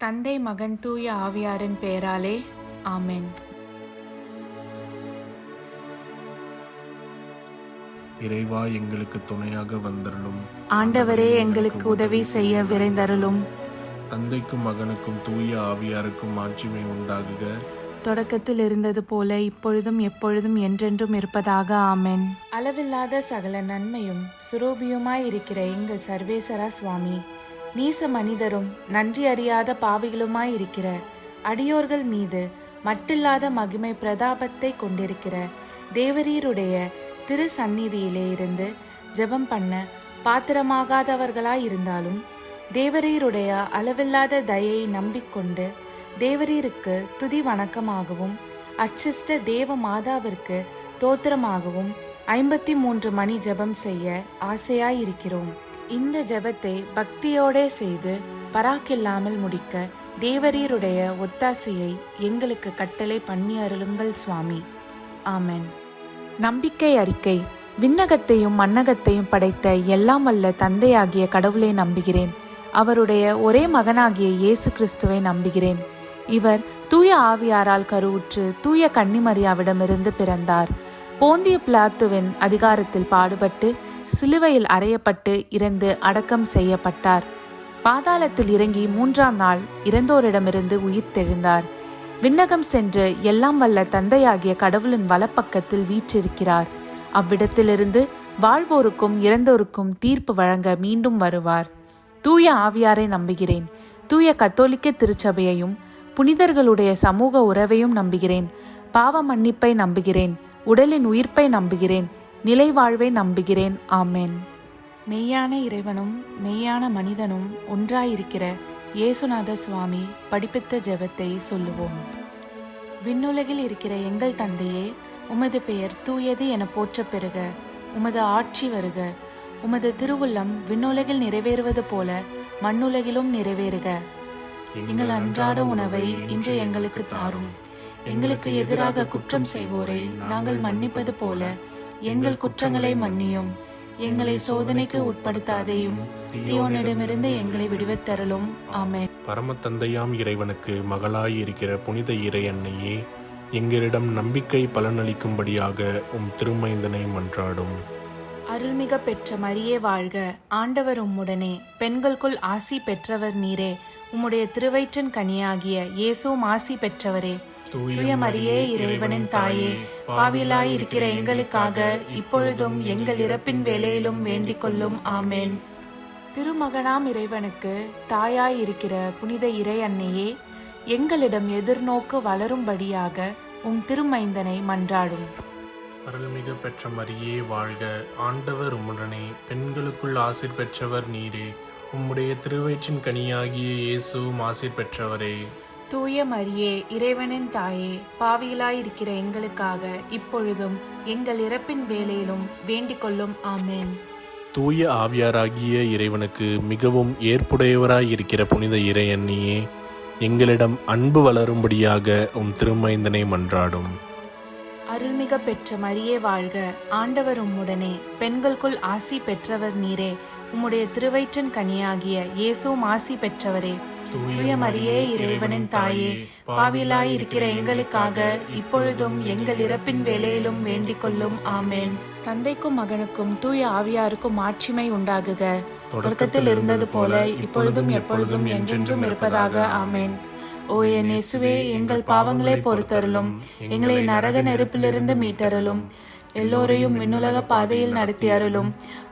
தந்தை, மகன், தூய ஆவியாரின் பெயராலே ஆமென். இறைவா, எங்களுக்கு துணையாக வந்தருளும். ஆண்டவரே, எங்களுக்கு உதவி செய்ய விரைந்தருளும். தந்தைக்கும் மகனுக்கும் தூய ஆவியாருக்கும் ஆட்சிமை உண்டாகுக. தொடக்கத்தில் இருந்தது போல இப்பொழுதும் எப்பொழுதும் என்றென்றும் இருப்பதாக ஆமென். அளவில்லாத சகல நன்மையும் சுரூபியுமாயிருக்கிற எங்கள் சர்வேசரா சுவாமி, நீச மனிதரும் நன்றி அறியாத பாவிகளுமாயிருக்கிற அடியோர்கள் மீது மட்டில்லாத மகிமை பிரதாபத்தை கொண்டிருக்கிற தேவரீருடைய திரு சந்நிதியிலே இருந்து ஜெபம் பண்ண பாத்திரமாகாதவர்களாயிருந்தாலும் தேவரீருடைய அளவில்லாத தயையை நம்பிக்கொண்டு தேவரீருக்கு துதி வணக்கமாகவும் அச்சிஷ்ட தேவ மாதாவிற்கு தோத்திரமாகவும் 53 மணி ஜெபம் செய்ய ஆசையாயிருக்கிறோம். இந்த ஜெபத்தை பக்தியோடே செய்து பராக்கில்லாமல் முடிக்க தேவரீருடைய ஒத்தாசையை எங்களுக்கு கட்டளை பண்ணி அருளுங்கள் சுவாமி. ஆமென். நம்பிக்கை அறிக்கை. விண்ணகத்தையும் மண்ணகத்தையும் படைத்த எல்லாம் வல்ல தந்தையாகிய கடவுளை நம்புகிறேன். அவருடைய ஒரே மகனாகிய இயேசு கிறிஸ்துவை நம்புகிறேன். இவர் தூய ஆவியாரால் கருவுற்று தூய கன்னிமரியாவிடமிருந்து பிறந்தார். போந்திய பிலாத்துவின் அதிகாரத்தில் பாடுபட்டு சிலுவையில் அறையப்பட்டு இறந்து அடக்கம் செய்யப்பட்டார். பாதாளத்தில் இறங்கி 3ஆம் நாள் இறந்தோரிடமிருந்து உயிர்த்தெழுந்தார். விண்ணகம் சென்று எல்லாம் வல்ல தந்தையாகிய கடவுளின் வலப்பக்கத்தில் வீற்றிருக்கிறார். அவ்விடத்திலிருந்து வாழ்வோருக்கும் இறந்தோருக்கும் தீர்ப்பு வழங்க மீண்டும் வருவார். தூய ஆவியாரை நம்புகிறேன். தூய கத்தோலிக்க திருச்சபையையும் புனிதர்களுடைய சமூக உறவையும் நம்புகிறேன். பாவ மன்னிப்பை நம்புகிறேன். உடலின் உயிர்ப்பை நம்புகிறேன். நிலை வாழ்வை நம்புகிறேன். ஆமென். மெய்யான இறைவனும் மெய்யான மனிதனும் ஒன்றாயிருக்கிற இயேசுநாத சுவாமி படிப்பித்த ஜெபத்தை சொல்லுவோம். விண்ணுலகில் இருக்கிற எங்கள் தந்தையே, உமது பெயர் தூயது என போற்ற பெறுக. உமது ஆட்சி வருக. உமது திருவுள்ளம் விண்ணுலகில் நிறைவேறுவது போல மண்ணுலகிலும் நிறைவேறுக. எங்கள் அன்றாட உணவை இன்று எங்களுக்கு தாரும். எங்களுக்கு எதிராக குற்றம் செய்வோரை நாங்கள் மன்னிப்பது போல எங்கள் குற்றங்களை மன்னியும். எங்களை சோதனைக்கு உட்படுத்தாதேயும், தீயோனிடமிருந்து எங்களை விடுவித்தருளும். ஆமென். பரம தந்தையாம் இறைவனுக்கு மகளாய் இருக்கிற புனித இறை அன்னையே, எங்களிடம் நம்பிக்கை பலனளிக்கும்படியாக உம் திருமைந்தனை மன்றாடும். அருள்மிக பெற்ற மரியே வாழ்க. ஆண்டவர் உம்முடனே, பெண்களுக்குள் ஆசி பெற்றவர் நீரே. உம்முடைய திருவயிற்றின் கனியாகிய இயேசுவும் ஆசி பெற்றவரே. தூய மரியே, இறைவனின் தாயே, பாவியலாய் இருக்கிற எங்களுக்காக இப்பொழுதும் எங்கள் இறப்பின் வேளையிலும் வேண்டிக் கொள்ளும். ஆமென். திருமகனாம் இறைவனுக்கு தாயாய் இருக்கிற புனித இறை அன்னையே, எங்களிடம் எதிர்நோக்கு வளரும்படியாக உம் திருமைந்தனை மன்றாடும். அருள்மிகு பெற்ற மரியே வாழ்க. ஆண்டவர் உம்முடனே, பெண்களுக்குள் ஆசீர் பெற்றவர் நீரே. உம்முடைய திருவயிற்றின் கனியாகிய இயேசுவும் ஆசீர் பெற்றவரே. தூய மரியே, இறைவனின் தாயே, பாவியலாயிருக்கிற எங்களுக்காக இப்பொழுதும் எங்கள் இறப்பின் வேளையிலும் வேண்டிக் கொள்ளும். ஆமென். தூய ஆவியாராகிய இறைவனுக்கு மிகவும் ஏற்புடையவராயிருக்கிற புனித இறை அன்னியே, எங்களிடம் அன்பு வளரும்படியாக உம் திருமைந்தனை மன்றாடும். அருள்மிக பெற்ற மரியே வாழ்க. ஆண்டவர் உம்முடனே, பெண்களுக்குள் ஆசி பெற்றவர் நீரே. உம்முடைய திருவயிற்றின் கனியாகிய இயேசுவும் ஆசி பெற்றவரே. தூய மரியே, இறைவனின் தாயே, பாவியலாய் இருக்கிற எங்களுக்காக இப்பொழுதும் எங்கள் இறப்பின் வேளையிலும் வேண்டிக் கொள்ளும். ஆமென். தந்தைக்கும் மகனுக்கும் தூய ஆவியாருக்கும் ஆட்சிமை உண்டாகுக. தொடக்கத்தில் இருந்தது போல இப்பொழுதும் எப்பொழுதும் என்றென்றும் இருப்பதாக. ஆமென். ஓ என் இயேசுவே, எங்கள் பாவங்களை பொறுத்தருளும். எங்களை நரக நெருப்பிலிருந்து மீட்டருளும். எல்லோரையும் விண்ணுலக பாதையில் நடத்தி அருளும்.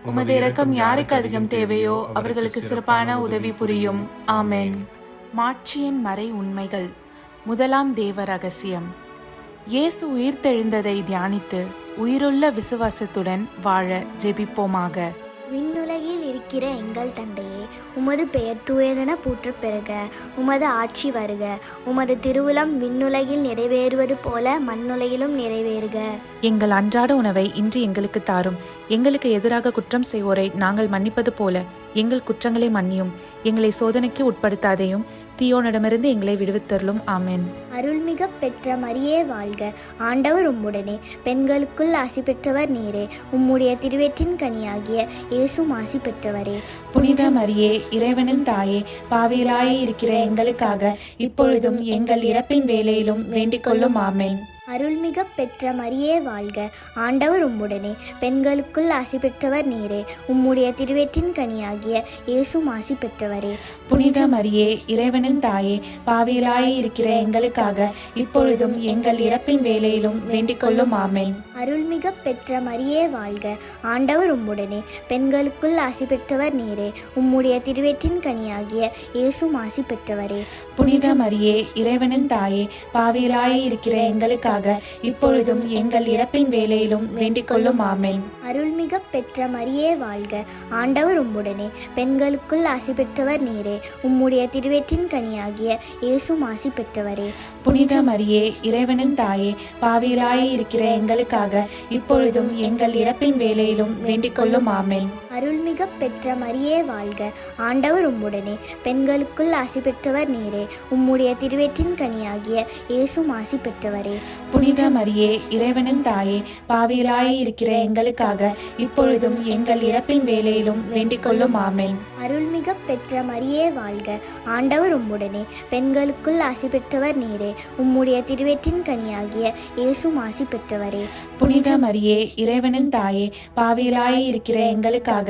உமது இரக்கம் யாருக்கு அதிகம் தேவையோ அவர்களுக்கு சிறப்பான உதவி புரியும். ஆமென். மாட்சியின் மறை உண்மைகள். முதலாம் தேவ ரகசியம். இயேசு உயிர்த்தெழுந்ததை தியானித்து உயிருள்ள விசுவாசத்துடன் வாழ ஜெபிப்போமாக. விண்ணுலகில் இருக்கிற எங்கள் தந்தையே, உமது பெயர் தூயதென போற்றப் பெறுக. உமது ஆட்சி வருக. உமது திருவுளம் விண்ணுலகில் நிறைவேறுவது போல மண்ணுலகிலும் நிறைவேறுக. எங்கள் அன்றாட உணவை இன்று எங்களுக்கு தாரும். எங்களுக்கு எதிராக குற்றம் செய்வோரை நாங்கள் மன்னிப்பது போல எங்கள் குற்றங்களை மன்னியும். எங்களை சோதனைக்கு உட்படுத்தாதேயும், தீயோனிடமிருந்து எங்களை விடுவித்தருளும். ஆமென். அருள்மிக பெற்ற மரியே வாழ்க, ஆண்டவர் உம்முடனே, பெண்களுக்குள் ஆசி பெற்றவர் நீரே. உம்முடைய திருவயிற்றின் கனியாகிய இயேசும் ஆசி பெற்றவரே. புனித மரியே, இறைவனின் தாயே, பாவிகளாய் இருக்கிற எங்களுக்காக இப்பொழுதும் எங்கள் இறப்பின் வேளையிலும் வேண்டிக் கொள்ளும். ஆமென். அருள்மிக பெற்ற மரியே வாழ்க, ஆண்டவர் உம்முடனே, பெண்களுக்குள் ஆசி பெற்றவர் நீரே. உம்முடைய திருவயிற்றின் கனியாகிய இயேசும் ஆசி பெற்றவரே. புனித மரியே, இறைவனின் தாயே, பாவிகளாய் இருக்கிற எங்களுக்காக இப்பொழுதும் எங்கள் இறப்பின் வேளையிலும் வேண்டிக் கொள்ளும். ஆமென். அருள்மிக பெற்ற மரியே வாழ்க, ஆண்டவர் உம்முடனே, பெண்களுக்குள் ஆசி பெற்றவர் நீரே. உம்முடைய திருவயிற்றின் கனியாகிய இயேசும் ஆசி பெற்றவரே. புனித மரியே, இறைவனின் தாயே, பாவிகளாய் இருக்கிற எங்களுக்காக இப்பொழுதும் எங்கள் இறப்பின் வேளையிலும் வேண்டிக் கொள்ளும். ஆமென். அருள்மிக பெற்ற மரியே வாழ்க, ஆண்டவர் உம்முடனே, பெண்களுக்குள் ஆசி பெற்றவர் நீரே. உம்முடைய திருவயிற்றின் கனியாகிய இயேசும் ஆசி பெற்றவரே. புனித மரியே, இறைவனின் தாயே, பாவிகளாய் இருக்கிற எங்களுக்காக இப்பொழுதும் எங்கள் இறப்பின் வேளையிலும் வேண்டிக் கொள்ளும். ஆமென். அருள்மிக பெற்ற மரியே வாழ்க, ஆண்டவர் உம்முடனே, பெண்களுக்குள் ஆசி பெற்றவர் நீரே. உம்முடைய திருவயிற்றின் கனியாகிய இயேசும் ஆசி பெற்றவரே. புனித மரியே, இறைவனின் தாயே, பாவிகளாய் இருக்கிற எங்களுக்காக இப்பொழுதும் எங்கள் இறப்பின் வேளையிலும் வேண்டிக் கொள்ளும். ஆமென். அருள்மிக பெற்ற மரியே வாழ்க, ஆண்டவர் உம்முடனே, பெண்களுக்குள் ஆசி பெற்றவர் நீரே. உம்முடைய திருவயிற்றின் கனியாகிய இயேசும் ஆசி பெற்றவரே. புனித மரியே, இறைவனின் தாயே, பாவிகளாய் இருக்கிற எங்களுக்காக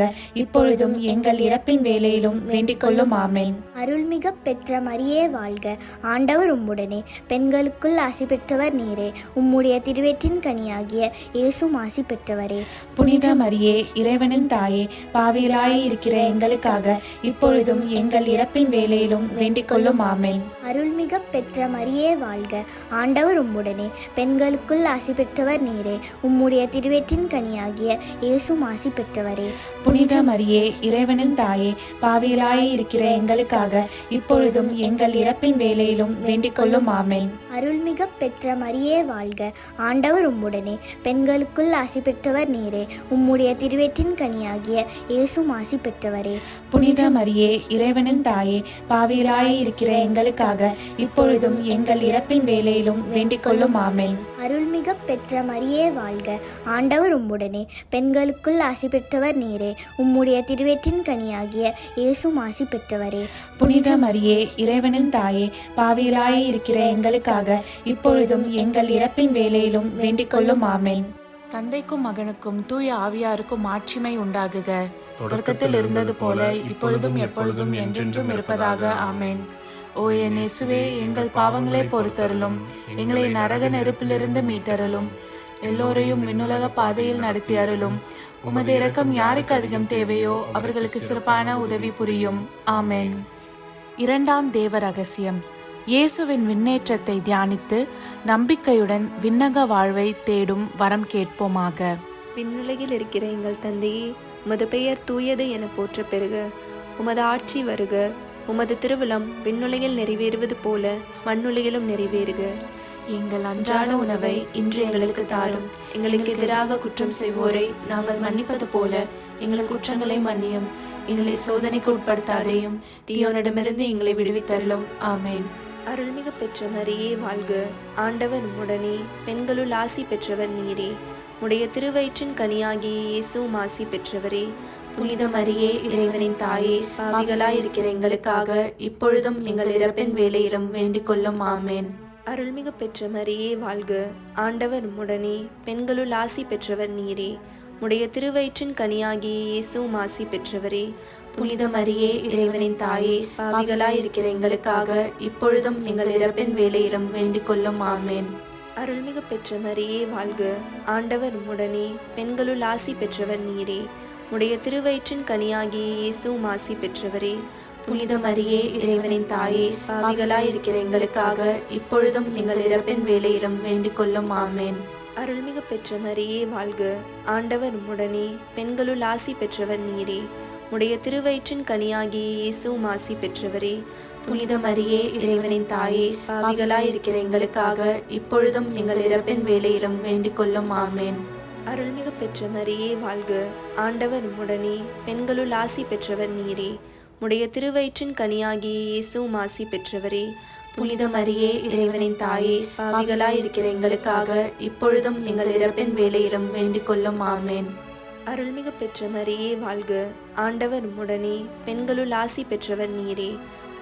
இப்பொழுதும் எங்கள் இறப்பின் வேளையிலும் வேண்டிக் கொள்ளும். ஆமென். அருள்மிக பெற்ற மரியே வாழ்க, ஆண்டவர் உம்முடனே, பெண்களுக்குள் ஆசி பெற்றவர் நீரே. உம்முடைய திருவயிற்றின் கனியாகிய இயேசும் ஆசி பெற்றவரே. புனித மரியே, இறைவனின் தாயே, பாவிகளாய் இருக்கிற எங்களுக்காக இப்பொழுதும் எங்கள் இறப்பின் வேளையிலும் வேண்டிக் கொள்ளும். ஆமென். அருள்மிக பெற்ற மரியே வாழ்க, ஆண்டவர் உம்முடனே, பெண்களுக்குள் ஆசி பெற்றவர் நீரே. உம்முடைய திருவயிற்றின் கனியாகிய இயேசும் ஆசி பெற்றவரே. புனித மரியே, இறைவனின் தாயே, பாவிகளாய் இருக்கிற எங்களுக்காக இப்பொழுதும் எங்கள் இறப்பின் வேளையிலும் வேண்டிக் கொள்ளும். ஆமென். அருள்மிக பெற்ற மரியே வாழ்க, ஆண்டவர் உம்முடனே, பெண்களுக்குள் ஆசி பெற்றவர் நீரே. உம்முடைய திருவயிற்றின் கனியாகிய இயேசும் ஆசி பெற்றவரே. புனித மரியே, இறைவனின் தாயே, பாவிகளாய் இருக்கிற எங்களுக்காக இப்பொழுதும் எங்கள் இறப்பின் வேளையிலும் வேண்டிக் கொள்ளும். ஆமென். அருள்மிக பெற்ற மரியே வாழ்க, ஆண்டவர் உம்முடனே, பெண்களுக்குள் ஆசி பெற்றவர் நீரே. உம்முடைய திருவயிற்றின் கனியாகிய இயேசும் ஆசி பெற்றவரே. புனித மரியே, இறைவனின் தாயே, பாவிகளாய் இருக்கிற எங்களுக்காக இப்பொழுதும் எங்கள் இறப்பின் வேளையிலும் வேண்டிக் கொள்ளும். ஆமென். தந்தைக்கும் மகனுக்கும் தூய ஆவியாருக்கும் ஆட்சிமை உண்டாகுக. தொடக்கத்தில் இருந்தது போல இப்பொழுதும் எப்பொழுதும் என்றென்றும் இருப்பதாக. ஆமென். ஓ என் இயேசுவே, எங்கள் பாவங்களை பொறுத்தருளும், எங்களை நரக நெருப்பிலிருந்து மீட்டருளும், எல்லோரையும் விண்ணுலக பாதையில் நடத்தி அருளும். உமது இரக்கம் யாருக்கு அதிகம் தேவையோ அவர்களுக்கு சிறப்பான உதவி புரியும். ஆமென். இரண்டாம் தேவ ரகசியம். இயேசுவின் விண்ணேற்றத்தை தியானித்து நம்பிக்கையுடன் விண்ணக வாழ்வை தேடும் வரம் கேட்போமாக. விண்ணுலகில் இருக்கிற எங்கள் தந்தையே, உமது பெயர் தூயது என போற்ற பெறுக. உமது ஆட்சி வருக. உமது திருவுளம் விண்ணுலகில் நிறைவேறுவது போல மண்ணுலகிலும் நிறைவேறுக. எங்கள் அன்றாட உணவை இன்று எங்களுக்கு தாரும். எங்களுக்கு எதிராக குற்றம் செய்வோரை நாங்கள் மன்னிப்பது போல எங்கள் குற்றங்களை மன்னியும். எங்களை சோதனைக்கு உட்படுத்தாதேயும், தீயோனிடமிருந்து எங்களை விடுவித்தருளும். ஆமென். அருள்மிகு பெற்ற மரியே வாழ்க, ஆண்டவர் உம்முடனே, பெண்களுள் ஆசி பெற்றவர் நீரே. உடைய திருவயிற்றின் கனியாகிய இயேசுவும் ஆசி பெற்றவரே. புனித மரியே, இறைவனின் தாயே, பாவிகளாய் இருக்கிற எங்களுக்காக இப்பொழுதும் எங்கள் இறப்பின் வேளையிலும் வேண்டிக் கொள்ளும். ஆமென். அருள்மிகு பெற்ற மரியே வாழ்க, ஆண்டவர் உம்முடனே, பெண்களுள் ஆசி பெற்றவர் நீரே. உடைய திருவயிற்றின் கனியாகிய இயேசுவும் ஆசி பெற்றவரே. புனித மரியே, இறைவனின் தாயே, பாவிகளாய் இருக்கிற எங்களுக்காக இப்பொழுதும் எங்கள் இறப்பின் வேளையிலும் வேண்டிக் கொள்ளும். ஆமென். அருள்மிகு பெற்ற மரியே வாழ்க, ஆண்டவர் உம்முடனே, பெண்களுள் ஆசி பெற்றவர் நீரே. உடைய திருவயிற்றின் கனியாகிய இயேசுவும் ஆசி பெற்றவரே. புனித மரியே, இறைவனின் தாயே, பாவிகளாய் இருக்கிற எங்களுக்காக இப்பொழுதும் எங்கள் இறப்பின் வேளையிலும் வேண்டிக் கொள்ளும். ஆமென். அருள்மிகு பெற்ற மரியே வாழ்க, ஆண்டவர் உம்முடனே, பெண்களுள் ஆசி பெற்றவர் நீரே. உடைய திருவயிற்றின் கனியாகிய இயேசுவும் ஆசி பெற்றவரே. புனித மரியே, இறைவனின் தாயே, பாவிகளாய் இருக்கிற எங்களுக்காக இப்பொழுதும் எங்கள் இறப்பின் வேளையிலும் வேண்டிக் கொள்ளும். ஆமென். அருள்மிகு பெற்ற மரியே வாழ்க, ஆண்டவர் உம்முடனே, பெண்களுள் ஆசி பெற்றவர் நீரே. உடைய திருவயிற்றின் கனியாகிய இயேசுவும் ஆசி பெற்றவரே. புனித மரியே, இறைவனின் தாயே, பாவிகளாயிருக்கிற எங்களுக்காக இப்பொழுதும் எங்கள் இறப்பின் வேளையிலும் வேண்டிக் கொள்ளும். ஆமேன். அருள்மிகு பெற்ற மரியே வாழ்க. ஆண்டவர் உம்முடனே, பெண்களுள் ஆசி பெற்றவர் நீரே.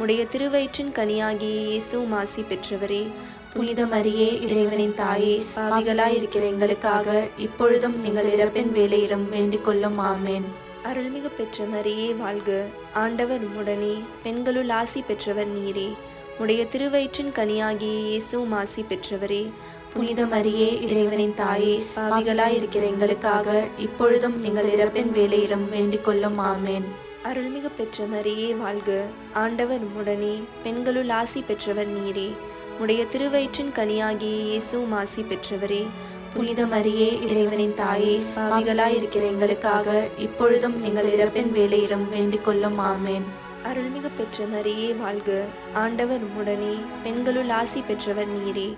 உடைய திருவயிற்றின் கனியாகிய இயேசுவும் ஆசி பெற்றவரே. புனித மரியே, இறைவனின் தாயே, பாவிகளாயிருக்கிற எங்களுக்காக இப்பொழுதும் எங்கள் இறப்பின் வேளையிலும் வேண்டிக் கொள்ளும். ஆமேன். அருள்மிகு பெற்ற மரியே வாழ்க. ஆண்டவர் உம்முடனே, பெண்களுள் ஆசி பெற்றவர் நீரே. உடைய திருவயிற்றின் கனியாகிய இயேசுவும் ஆசி பெற்றவரே. புனித மரியே, இறைவனின் தாயே, பாவிகளாயிருக்கிற எங்களுக்காக இப்பொழுதும் எங்கள் இறப்பின் வேளையிலும் வேண்டிக் கொள்ளும். ஆமேன். அருள்மிகு பெற்ற மரியே வாழ்க. ஆண்டவர் உம்முடனே, பெண்களுள் ஆசி பெற்றவர் நீரே. உடைய திருவயிற்றின் கனியாகிய இயேசுவும் ஆசி பெற்றவரே. புனித மரியே, இறைவனின் தாயே, பாவிகளாயிருக்கிற எங்களுக்காக இப்பொழுதும் எங்கள் இறப்பின் வேளையிலும் வேண்டிக் கொள்ளும். ஆமேன். அருள்மிகு பெற்ற மரியே வாழ்க. ஆண்டவர் உம்முடனே, பெண்களுள் ஆசி பெற்றவர் நீரே.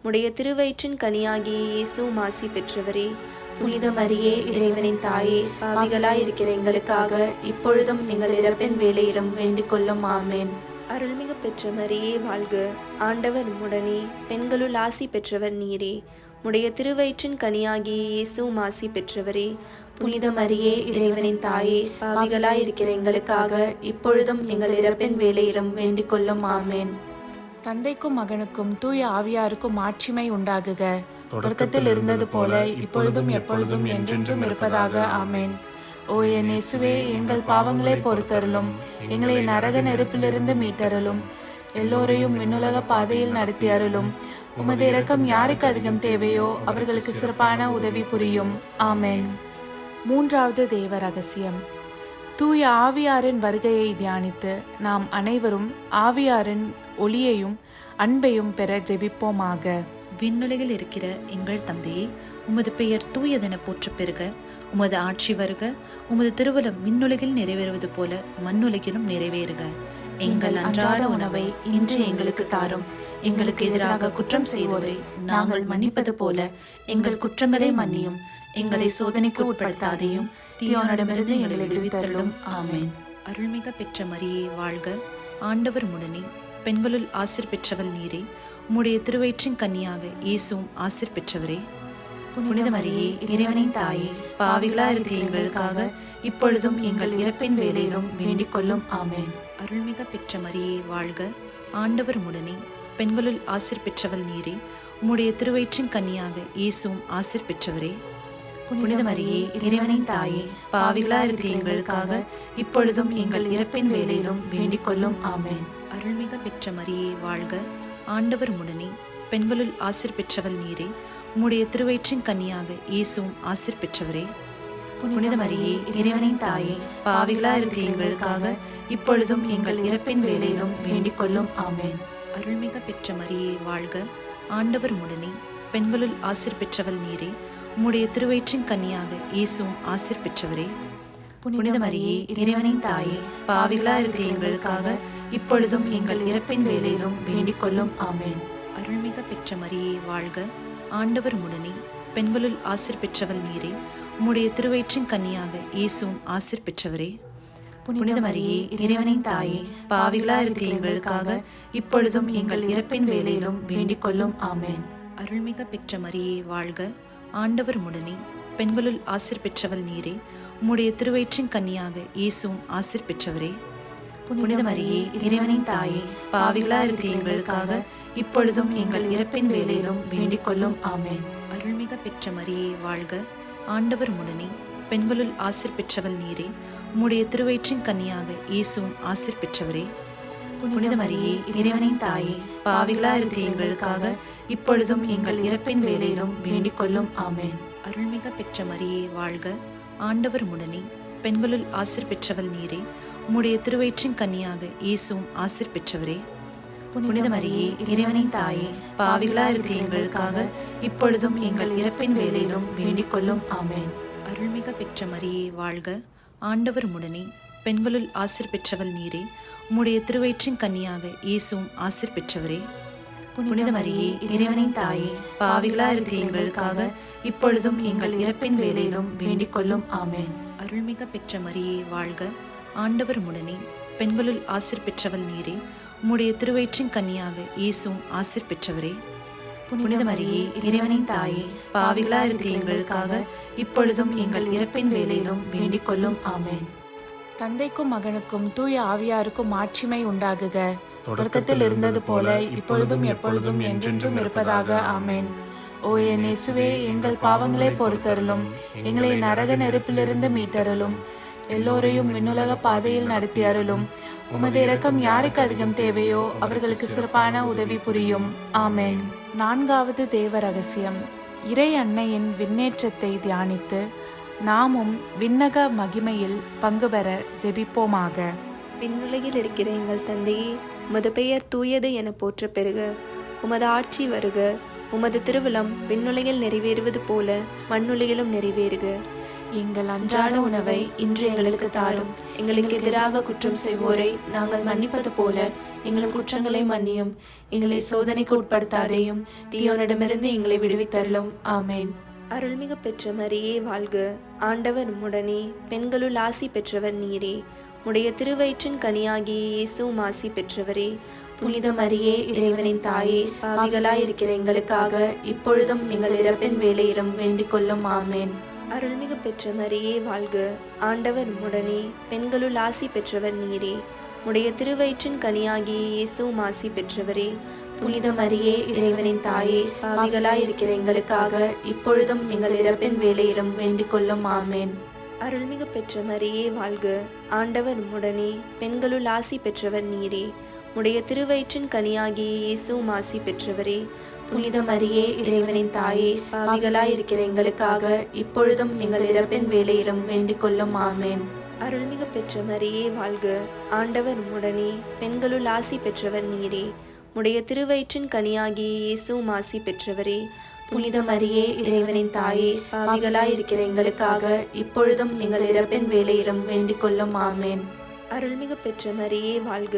உடைய திருவயிற்றின் கனியாகிய இயேசுவும் ஆசி பெற்றவரே. புனித மரியே, இறைவனின் தாயே, பாவிகளாயிருக்கிற எங்களுக்காக இப்பொழுதும் எங்கள் இறப்பின் வேளையிலும் வேண்டிக் கொள்ளும். ஆமேன். அருள்மிகு பெற்ற மரியே வாழ்க. ஆண்டவர் உம்முடனே, பெண்களுள் ஆசி பெற்றவர் நீரே. உடைய திருவயிற்றின் கனியாகிய இயேசுவும் ஆசி பெற்றவரே. புனித மரியே, இறைவனின் தாயே, பாவிகளாயிருக்கிற எங்களுக்காக இப்பொழுதும் எங்கள் இறப்பின் வேளையிலும் வேண்டிக் கொள்ளும். ஆமேன். தந்தைக்கும் மகனுக்கும் தூய ஆவியாருக்கும் ஆட்சிமை உண்டாகுக. தொடக்கத்தில் இருந்தது போல இப்பொழுதும் எப்பொழுதும் என்றென்றும் இருப்பதாக. ஆமேன். ஓ என் இயேசுவே, எங்கள் பாவங்களை பொறுத்தருளும், எங்களை நரக நெருப்பிலிருந்து மீட்டருளும், எல்லோரையும் விண்ணுலக பாதையில் நடத்தி அருளும். உமது இரக்கம் யாருக்கு அதிகம் தேவையோ அவர்களுக்கு சிறப்பான உதவி புரியும். ஆமேன். மூன்றாவது தேவ ரகசியம். தூய ஆவியாரின் வருகையை தியானித்து நாம் அனைவரும் ஆவியாரின் ஒளியையும் அன்பையும் பெற ஜெபிப்போமாக. விண்ணுலகில் இருக்கிற எங்கள் தந்தையே, உமது பெயர் தூயதென போற்றப் பெறுக. உமது ஆட்சி வருக. உமது திருவுளம் விண்ணுலகில் நிறைவேறுவது போல மண்ணுலகிலும் நிறைவேறுக. எங்கள் அன்றாட உணவை இன்று எங்களுக்கு தாரும். எங்களுக்கு எதிராக குற்றம் செய்வோரை நாங்கள் மன்னிப்பது போல எங்கள் குற்றங்களை மன்னியும். எங்களை சோதனைக்கு உட்படுத்தாதையும் தீயோனிடமிருந்து எங்களை விடுவித்தருளும். ஆமேன். அருள்மிக பெற்ற மரியே வாழ்க. ஆண்டவர் உம்முடனே, பெண்களுள் ஆசீர் பெற்றவள் நீரே. உம்முடைய திருவயிற்றின் கன்னியாக இயேசுவும் ஆசீர் பெற்றவரே. புனித மரியே, இறைவனின் தாயே, பாவிகளா இருக்கிற எங்களுக்காக இப்பொழுதும் எங்கள் இறப்பின் வேளையிலும் வேண்டிக் கொள்ளும். ஆமேன். அருள்மிக பெற்ற மரியே வாழ்க. ஆண்டவர் உம்முடனே, பெண்களுள் ஆசீர் பெற்றவள் நீரே. உம்முடைய திருவயிற்றின் கன்னியாக இயேசுவும் ஆசீர் பெற்றவரே. புனித மரியே, இறைவனின் தாயே, பாவிகளா இருக்கிற எங்களுக்காக இப்பொழுதும் எங்கள் இறப்பின் வேளையிலும் வேண்டிக் கொள்ளும். ஆமேன். அருள்மிக பெற்ற மரியே வாழ்க. ஆண்டவர் உம்முடனே, பெண்களுள் ஆசீர் பெற்றவள் நீரே. உம்முடைய திருவயிற்றின் கன்னியாக இயேசுவும் ஆசீர் பெற்றவரே. புனித மரியே, இறைவனின் தாயே, பாவிகளா இருக்கிற எங்களுக்காக இப்பொழுதும் எங்கள் இறப்பின் வேளையிலும் வேண்டிக் கொள்ளும். ஆமேன். அருள்மிக பெற்ற மரியே வாழ்க. ஆண்டவர் உம்முடனே, பெண்களுள் ஆசீர் பெற்றவள் நீரே. உம்முடைய திருவயிற்றின் கன்னியாக இயேசுவும் ஆசீர் பெற்றவரே. புனித மரியே, இறைவனின் தாயே, பாவிகளா இருக்கிற எங்களுக்காக இப்பொழுதும் எங்கள் இறப்பின் வேளையிலும் வேண்டிக் கொள்ளும். ஆமேன். அருள்மிக பெற்ற மரியே வாழ்க. ஆண்டவர் உம்முடனே, பெண்களுள் ஆசீர் பெற்றவள் நீரே. உம்முடைய திருவயிற்றின் கன்னியாக இயேசுவும் ஆசீர் பெற்றவரே. புனித மரியே, இறைவனின் தாயே, பாவிகளா இருக்கிற எங்களுக்காக இப்பொழுதும் எங்கள் இறப்பின் வேளையிலும் வேண்டிக் கொள்ளும். ஆமேன். அருள்மிக பெற்ற மரியே வாழ்க. ஆண்டவர் உம்முடனே, பெண்களுள் ஆசீர் பெற்றவள் நீரே. உம்முடைய திருவயிற்றின் கன்னியாக இயேசுவும் ஆசீர் பெற்றவரே. புனித மரியே, இறைவனின் தாயே, பாவிகளா இருக்கிற எங்களுக்காக இப்பொழுதும் எங்கள் இறப்பின் வேளையிலும் வேண்டிக் கொள்ளும். ஆமேன். அருள்மிக பெற்ற மரியே வாழ்க. ஆண்டவர் உம்முடனே, பெண்களுள் ஆசீர் பெற்றவள் நீரே. உம்முடைய திருவயிற்றின் கன்னியாக இயேசுவும் ஆசீர் பெற்றவரே. புனித மரியே, இறைவனின் தாயே, பாவிகளா இருக்கிற எங்களுக்காக இப்பொழுதும் எங்கள் இறப்பின் வேளையிலும் வேண்டிக் கொள்ளும். ஆமேன். அருள்மிக பெற்ற மரியே வாழ்க. ஆண்டவர் உம்முடனே, பெண்களுள் ஆசீர் பெற்றவள் நீரே. உம்முடைய திருவயிற்றின் கன்னியாக இயேசுவும் ஆசீர் பெற்றவரே. புனித மரியே, இறைவனின் தாயே, பாவிகளா இருக்கிற எங்களுக்காக இப்பொழுதும் எங்கள் இறப்பின் வேளையிலும் வேண்டிக் கொள்ளும். ஆமேன். அருள்மிக பெற்ற மரியே வாழ்க. ஆண்டவர் உம்முடனே, பெண்களுள் ஆசீர் பெற்றவள் நீரே. உம்முடைய திருவயிற்றின் கன்னியாக இயேசுவும் ஆசீர் பெற்றவரே. புனித மரியே, இறைவனின் தாயே, பாவிகளா இருக்கிற எங்களுக்காக இப்பொழுதும் எங்கள் இறப்பின் வேளையிலும் வேண்டிக் கொள்ளும். ஆமேன். அருள்மிக பெற்ற மரியே வாழ்க. ஆண்டவர் உம்முடனே, பெண்களுள் ஆசீர் பெற்றவள் நீரே. உம்முடைய திருவயிற்றின் கன்னியாக இயேசுவும் ஆசீர் பெற்றவரே. புனித மரியே, இறைவனின் தாயே, பாவிகளா இருக்கிற எங்களுக்காக இப்பொழுதும் எங்கள் இறப்பின் வேளையிலும் வேண்டிக் கொள்ளும். ஆமென். தந்தைக்கும் மகனுக்கும் தூய ஆவியாருக்கும் மாட்சிமை உண்டாகுக. தொடக்கத்தில் இருந்தது போல இப்பொழுதும் எப்பொழுதும் என்றென்றும் இருப்பதாக. ஆமென். ஓ என் இயேசுவே, எங்கள் பாவங்களை பொறுத்தருளும், எங்களை நரக நெருப்பிலிருந்து மீட்டருளும், எல்லோரையும் விண்ணுலக பாதையில் நடத்தி அருளும். உமது இரக்கம் யாருக்கு அதிகம் தேவையோ அவர்களுக்கு சிறப்பான உதவி புரியும். ஆமென். நான்காவது தேவ ரகசியம். இறை அன்னையின் விண்ணேற்றத்தை தியானித்து நாமும் விண்ணக மகிமையில் பங்கு பெற ஜெபிப்போமாக. விண்ணுலகில் இருக்கிற எங்கள் தந்தையே, உமது பெயர் தூயது என போற்ற பெறுக. உமது ஆட்சி வருக. உமது திருவிழம் விண்ணுலகில் நிறைவேறுவது போல மண்ணுலகிலும் நிறைவேறுக. எங்கள் அன்றாட உணவை இன்று எங்களுக்கு தாரும். எங்களுக்கு எதிராக குற்றம் செய்வோரை நாங்கள் மன்னிப்பது போல எங்கள் குற்றங்களை மன்னியும். எங்களை சோதனைக்கு உட்படுத்தாதேயும், தீயோனிடமிருந்து எங்களை விடுவித்தருளும். ஆமென். அருள்மிகு பெற்ற மரியே வாழ்க. ஆண்டவர் உம்முடனே, பெண்களுள் ஆசி பெற்றவர் நீரே. உடைய திருவயிற்றின் கனியாகிய இயேசுவும் ஆசி பெற்றவரே. புனித மரியே, இறைவனின் தாயே, பாவிகளாய் இருக்கிற எங்களுக்காக இப்பொழுதும் எங்கள் இறப்பின் வேளையிலும் வேண்டிக் கொள்ளும். ஆமென். அருள்மிகு பெற்ற மரியே வாழ்க. ஆண்டவர் உம்முடனே, பெண்களுள் ஆசி பெற்றவர் நீரே. உடைய திருவயிற்றின் கனியாகிய இயேசுவும் ஆசி பெற்றவரே. புனித மரியே, இறைவனின் தாயே, பாவிகளாய் இருக்கிற எங்களுக்காக இப்பொழுதும் எங்கள் இறப்பின் வேளையிலும் வேண்டிக் கொள்ளும். ஆமென். அருள்மிகு பெற்ற மரியே வாழ்க. ஆண்டவர் உம்முடனே, பெண்களுள் ஆசி பெற்றவர் நீரே. உடைய திருவயிற்றின் கனியாகிய இயேசுவும் ஆசி பெற்றவரே. புனித மரியே, இறைவனின் தாயே, பாவிகளாய் இருக்கிற எங்களுக்காக இப்பொழுதும் எங்கள் இறப்பின் வேளையிலும் வேண்டிக் கொள்ளும். ஆமென். அருள்மிகு பெற்ற மரியே வாழ்க. ஆண்டவர் உம்முடனே, பெண்களுள் ஆசி பெற்றவர் நீரே. உடைய திருவயிற்றின் கனியாகிய இயேசுவும் ஆசி பெற்றவரே. புனித மரியே, இறைவனின் தாயே, பாவிகளாய் இருக்கிற எங்களுக்காக இப்பொழுதும் எங்கள் இறப்பின் வேளையிலும் வேண்டிக் கொள்ளும். ஆமென். அருள்மிகு பெற்ற மரியே வாழ்க.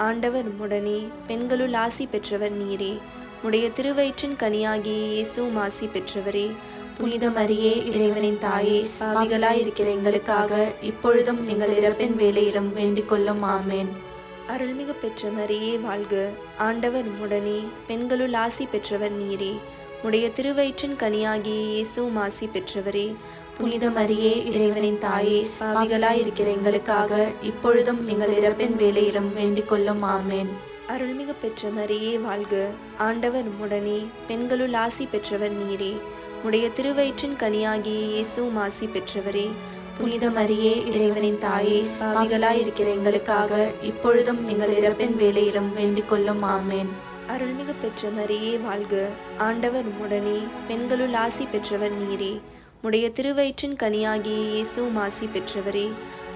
ஆண்டவர் உம்முடனே, பெண்களுள் ஆசி பெற்றவர் நீரே. உடைய திருவயிற்றின் கனியாகிய இயேசுவும் ஆசி பெற்றவரே. புனித மரியே, இறைவனின் தாயே, பாவிகளாய் இருக்கிற எங்களுக்காக இப்பொழுதும் எங்கள் இறப்பின் வேளையிலும் வேண்டிக் கொள்ளும். ஆமென். அருள்மிகு பெற்ற மரியே வாழ்க. ஆண்டவர் உம்முடனே, பெண்களுள் ஆசி பெற்றவர் நீரே. உடைய திருவயிற்றின் கனியாகிய இயேசுவும் ஆசி பெற்றவரே. புனித மரியே, இறைவனின் தாயே, பாவிகளாய் இருக்கிற எங்களுக்காக இப்பொழுதும் எங்கள் இறப்பின் வேளையிலும் வேண்டிக் கொள்ளும். ஆமென். அருள்மிகு பெற்ற மரியே வாழ்க. ஆண்டவர் உம்முடனே, பெண்களுள் ஆசி பெற்றவர் நீரே. உடைய திருவயிற்றின் கனியாகிய இயேசுவும் ஆசி பெற்றவரே. புனித மரியே, இறைவனின் தாயே, பாவிகளாய் இருக்கிற எங்களுக்காக இப்பொழுதும் எங்கள் இறப்பின் வேளையிலும் வேண்டிக் கொள்ளும். ஆமென். அருள்மிகு பெற்ற மரியே வாழ்க. ஆண்டவர் உம்முடனே, பெண்களுள் ஆசி பெற்றவர் நீரே. உடைய திருவயிற்றின் கனியாகிய இயேசுவும் ஆசி பெற்றவரே.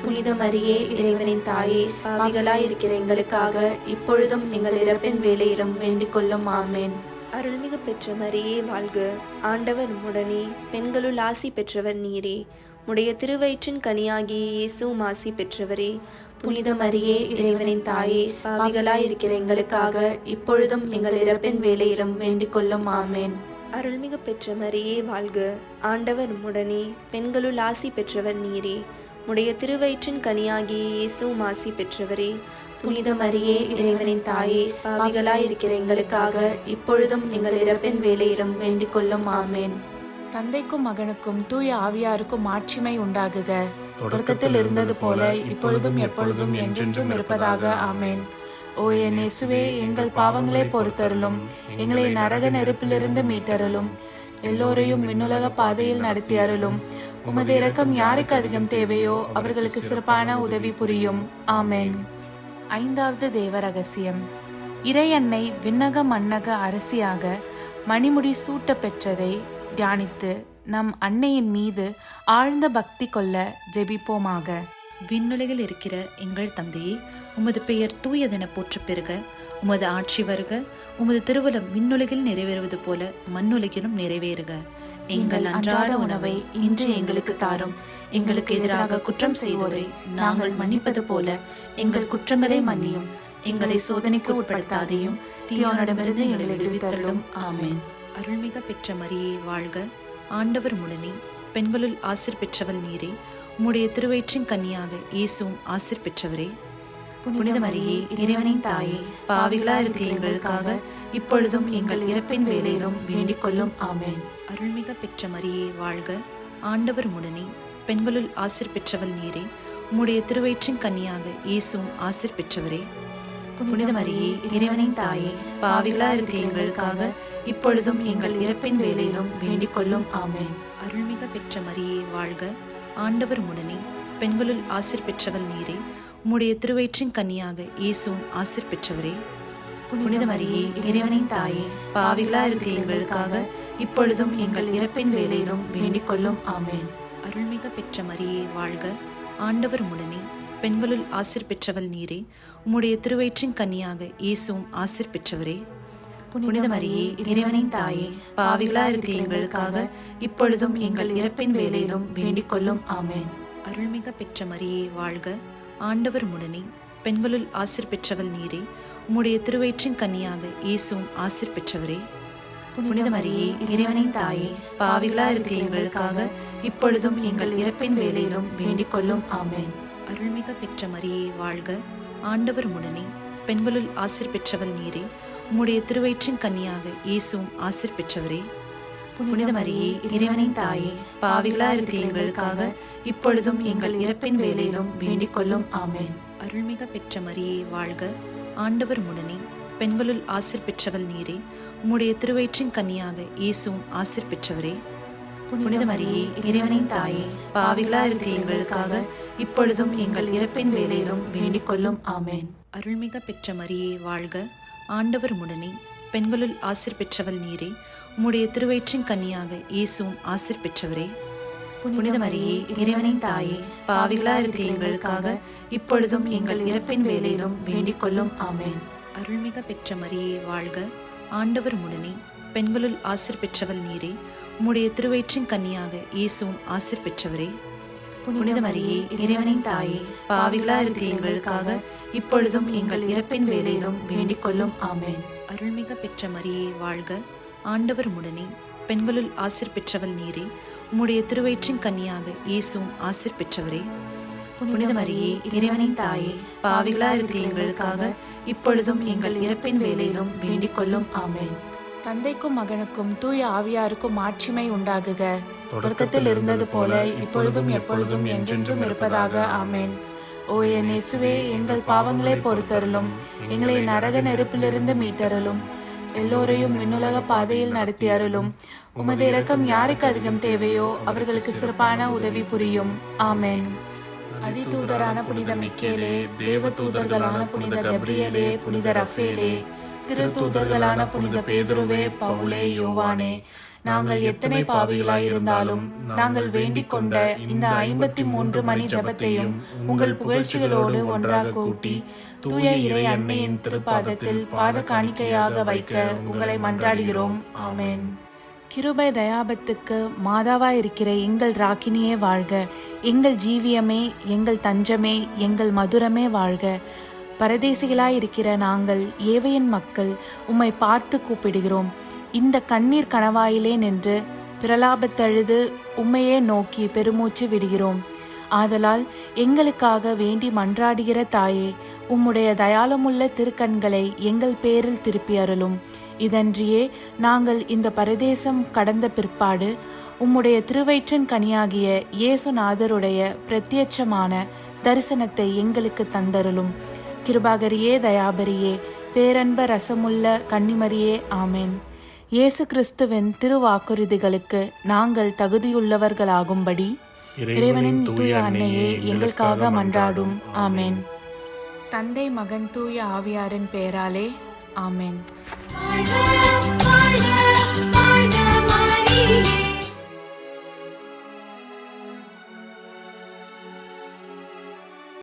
புனித மரியே, இறைவனின் தாயே, பாவிகளாய் இருக்கிற எங்களுக்காக இப்பொழுதும் எங்கள் இறப்பின் வேளையிலும் வேண்டிக் கொள்ளும். ஆமென். அருள்மிகு பெற்ற மரியே வாழ்க. ஆண்டவர் உம்முடனே, பெண்களுள் ஆசி பெற்றவர் நீரே. உடைய திருவயிற்றின் கனியாகிய இயேசுவும் ஆசி பெற்றவரே. புனித மரியே, இறைவனின் தாயே, பாவிகளாய் இருக்கிற எங்களுக்காக இப்பொழுதும் எங்கள் இறப்பின் வேளையிலும் வேண்டிக் கொள்ளும். ஆமென். அருள்மிகு பெற்ற மரியே வாழ்க. ஆண்டவர் உம்முடனே, பெண்களுள் ஆசி பெற்றவர் நீரே. உடைய திருவயிற்றின் கனியாகிய இயேசுவும் ஆசி பெற்றவரே. புனித மரியே, இறைவனின் தாயே, பாவிகளாய் இருக்கிற எங்களுக்காக இப்பொழுதும் எங்கள் இறப்பின் வேளையிலும் வேண்டிக் கொள்ளும். ஆமென். தந்தைக்கும் மகனுக்கும் தூய ஆவியாருக்கும் மாட்சிமை உண்டாகுக. தொடக்கத்தில் இருந்தது போல இப்பொழுதும் எப்பொழுதும் என்றென்றும் இருப்பதாக. ஆமென். ஓ என் இயேசுவே, எங்கள் பாவங்களை பொறுத்தருளும், எங்களை நரக நெருப்பிலிருந்து மீட்டருளும், எல்லோரையும் விண்ணுலக பாதையில் நடத்தி அருளும். உமது இரக்கம் யாருக்கு அதிகம் தேவையோ அவர்களுக்கு சிறப்பான உதவி புரியும். ஆமென். ஐந்தாவது தேவ ரகசியம். இறை அன்னை விண்ணக மன்னக அரசியாக மணிமுடி சூட்ட பெற்றதை தியானித்து நம் அன்னையின் மீது ஆழ்ந்த பக்தி கொள்ள ஜெபிப்போமாக. விண்ணுலகில் இருக்கிற எங்கள் தந்தையே, உமது பெயர் தூயதென போற்ற பெறுக. உமது ஆட்சி வருக. உமது திருவுளம் விண்ணுலகில் நிறைவேறுவது போல மண்ணுலகிலும் நிறைவேறுக. எங்கள் அன்றாட உணவை இன்று எங்களுக்கு தாரும். எங்களுக்கு எதிராக குற்றம் செய்வோரை நாங்கள் மன்னிப்பது போல எங்கள் குற்றங்களை மன்னியும். எங்களை சோதனைக்கு உட்படுத்தாதையும், தீயோனிடமிருந்து எங்களை விடுவித்தருளும். ஆமென். அருள்மிக பெற்ற மரியே வாழ்க. ஆண்டவர் உம்முடனே, பெண்களுள் ஆசீர் பெற்றவள் நீரே. உம்முடைய திருவயிற்றின் கன்னியாக இயேசுவும் ஆசீர் பெற்றவரே. புனித மரியே இறைவனின் தாயே, பாவிகளா இருக்கிற எங்களுக்காக இப்பொழுதும் எங்கள் இறப்பின் வேளையிலும் வேண்டிக் கொள்ளும். ஆமென். அருள்மிக பெற்ற மரியே வாழ்க, ஆண்டவர் உடனே, பெண்களுள் ஆசீர் பெற்றவள் நீரே. உம்முடைய திருவயிற்றின் கன்னியாக இயேசுவும் ஆசீர் பெற்றவரே. புனித மரியே இறைவனின் தாயே, பாவிகளா இருக்கிற எங்களுக்காக இப்பொழுதும் எங்கள் இறப்பின் வேளையிலும் வேண்டிக் கொள்ளும். ஆமென். அருள்மிக பெற்ற மரியே வாழ்க, ஆண்டவர் உடனே, பெண்களுள் ஆசீர் பெற்றவள் நீரே. உம்முடைய திருவயிற்றின் கன்னியாக இயேசுவும் ஆசீர் பெற்றவரே. புனித மரியே இறைவனின் தாயே, பாவிகளா இருக்கிற எங்களுக்காக இப்பொழுதும் எங்கள் இறப்பின் வேளையிலும் வேண்டிக் கொள்ளும். ஆமென். அருள்மிக பெற்ற மரியே வாழ்க, ஆண்டவர் உடனே, பெண்களுள் ஆசீர் பெற்றவள் நீரே. உம்முடைய திருவயிற்றின் கன்னியாக இயேசுவும் ஆசீர் பெற்றவரே. புனித மரியே இறைவனின் தாயே, பாவிகளா இருக்கிற எங்களுக்காக இப்பொழுதும் எங்கள் இறப்பின் வேளையிலும் வேண்டிக் கொள்ளும். ஆமென். அருள்மிக பெற்ற மரியே வாழ்க, ஆண்டவர் உடனே, பெண்களுள் ஆசீர் பெற்றவள் நீரே. உம்முடைய திருவயிற்றின் கன்னியாக இயேசுவும் ஆசீர் பெற்றவரே. புனித மரியே இறைவனின் தாயே, பாவிகளா இருக்கிற எங்களுக்காக இப்பொழுதும் எங்கள் இறப்பின் வேளையிலும் வேண்டிக் கொள்ளும். ஆமென். அருள்மிக பெற்ற மரியே வாழ்க, ஆண்டவர் உடனே, பெண்களுள் ஆசீர் பெற்றவள் நீரே. உம்முடைய திருவயிற்றின் கன்னியாக இயேசுவும் ஆசீர் பெற்றவரே. புனித மரியே இறைவனின் தாயே, பாவிகளா இருக்கிற எங்களுக்காக இப்பொழுதும் எங்கள் இறப்பின் வேளையிலும் வேண்டிக் கொள்ளும். ஆமென். அருள்மிக பெற்ற மரியே வாழ்க, ஆண்டவர் உடனே, பெண்களுள் ஆசீர் பெற்றவள் நீரே. உம்முடைய திருவயிற்றின் கன்னியாக இயேசுவும் ஆசீர் பெற்றவரே. புனித மரியே இறைவனின் தாயே, பாவிகளா இருக்கிற எங்களுக்காக இப்பொழுதும் எங்கள் இறப்பின் வேளையிலும் வேண்டிக் கொள்ளும். ஆமென். அருள்மிக பெற்ற மரியே வாழ்க, ஆண்டவர் உடனே, பெண்களுள் ஆசீர் பெற்றவள் நீரே. உம்முடைய திருவயிற்றின் கன்னியாக இயேசுவும் ஆசீர் பெற்றவரே. புனித மரியே இறைவனின் தாயே, பாவிகளா இருக்கிற எங்களுக்காக இப்பொழுதும் எங்கள் இறப்பின் வேளையிலும் வேண்டிக் கொள்ளும். ஆமென். அருள்மிக பெற்ற மரியே வாழ்க, ஆண்டவர் உடனே, பெண்களுள் ஆசீர் பெற்றவள் நீரே. உம்முடைய திருவயிற்றின் கன்னியாக இயேசுவும் ஆசீர் பெற்றவரே. புனித மரியே இறைவனின் தாயே, பாவிகளா இருக்கிற எங்களுக்காக இப்பொழுதும் எங்கள் இறப்பின் வேளையிலும் வேண்டிக் கொள்ளும். ஆமென். அருள்மிக பெற்ற மரியே வாழ்க, ஆண்டவர் உடனே, பெண்களுள் ஆசீர் பெற்றவள் நீரே. உம்முடைய திருவயிற்றின் கன்னியாக இயேசுவும் ஆசீர் பெற்றவரே. புனித மரியே இறைவனின் தாயே, பாவிகளா இருக்கிற எங்களுக்காக இப்பொழுதும் எங்கள் இறப்பின் வேளையிலும் வேண்டிக் கொள்ளும். ஆமென். தந்தைக்கும் மகனுக்கும் தூய ஆவியாருக்கும் மாட்சிமை உண்டாகுக. தொடக்கத்தில் இருந்தது போல இப்பொழுதும் எப்பொழுதும் என்றென்றும் இருப்பதாக. ஆமென். ஓ என் இயேசுவே, எங்கள் பாவங்களை பொறுத்தருளும், எங்களை நரக நெருப்பிலிருந்து மீட்டருளும், எல்லோரையும் விண்ணுலக பாதையில் நடத்தி அருளும். உமது இரக்கம் யாருக்கு அதிகம் தேவையோ அவர்களுக்கு சிறப்பான உதவி புரியும். ஆமென். அதிதூதரான புனித மிக்கேலே, தேவ தூதர்களான புனித கப்ரியேலே, புனித ரஃபேலே, திருத்தூதர்களான புனித பேதுருவே, பவுலே, யோவானே, நாங்கள் எத்தனை பாவிகளாய் இருந்தாலும் நாங்கள் வேண்டிக் கொண்ட இந்த 53 மணி ஜெபத்தையும் உங்கள் புகழ்ச்சிகளோடு ஒன்றாக கூட்டி தூய இறை அன்னையின் திருப்பாதத்தில் பாத காணிக்கையாக வைக்க உங்களை மன்றாடுகிறோம். ஆமென். கிருபை தயாபத்துக்கு மாதாவாயிருக்கிற எங்கள் ராக்கினியே வாழ்க. எங்கள் ஜீவியமே, எங்கள் தஞ்சமே, எங்கள் மதுரமே வாழ்க. பரதேசிகளாயிருக்கிற நாங்கள் ஏவையின் மக்கள் உம்மை பார்த்து கூப்பிடுகிறோம். இந்த கண்ணீர் கணவாயிலே நின்று பிரலாபத்தழுது உம்மையே நோக்கி பெருமூச்சு விடுகிறோம். ஆதலால் எங்களுக்காக வேண்டி மன்றாடுகிற தாயே, உம்முடைய தயாளமுள்ள திருக்கண்களை எங்கள் பேரில் திருப்பி அருளும். இதன்றியே நாங்கள் இந்த பரதேசம் கடந்த பிற்பாடு உம்முடைய திருவயிற்றின் கனியாகிய இயேசுநாதருடைய பிரத்யட்சமான தரிசனத்தை எங்களுக்கு தந்தருளும். கிருபாகரியே, தயாபரியே, பேரன்ப ரசமுள்ள கன்னிமரியே, ஆமென். இயேசு கிறிஸ்துவின் திருவாக்குறுதிகளுக்கு நாங்கள் தகுதியுள்ளவர்களாகும்படி இறைவனின் தூய அன்னையே எங்களுக்காக மன்றாடும். ஆமென். தந்தை, மகன், தூய ஆவியாரின் பெயராலே. ஆமென்.